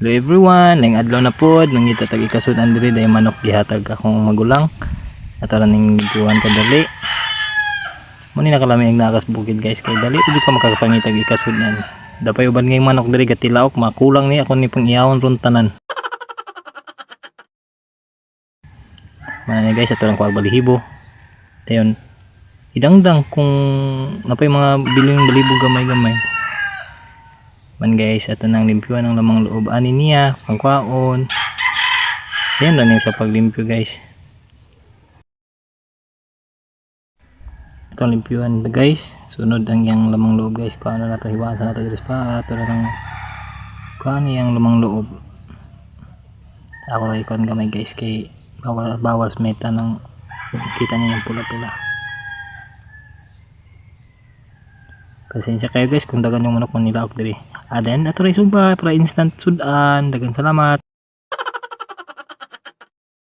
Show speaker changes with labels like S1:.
S1: Hello everyone, ning adlaw na pod nangita tag ikasud-an diri day manok gihatag akong magulang. Ato ra ning giwan kadali. Muni nakalami ang nakas bukid guys kay dali udi ka makakapangitag ikasud-an. Dapay uban ngay manok diri gatilaok makulang ni ako ni pang-iyawon ron tanan. Manay guys ato lang kuag balihibo. Dayon idangdang kung napay mga biling balibo gamay-gamay. Man guys, ato nang limpyuan ang lamang loob ani niya, pangkwaon. Same lang yung sa paglimpyo guys. Itong limpyuan guys, sunod ang yang lamang loob guys. Kung ano na ito, hiwasan na ito sa pa, pero lang kung ano yung lamang loob. Ako lang ikon gamay guys, kay bawal smeta ng kita niya yung pula-pula. Pasensya kayo guys kung dagan yung manok man nila og diri. Then ato ray suba para instant sudan. Dagan salamat.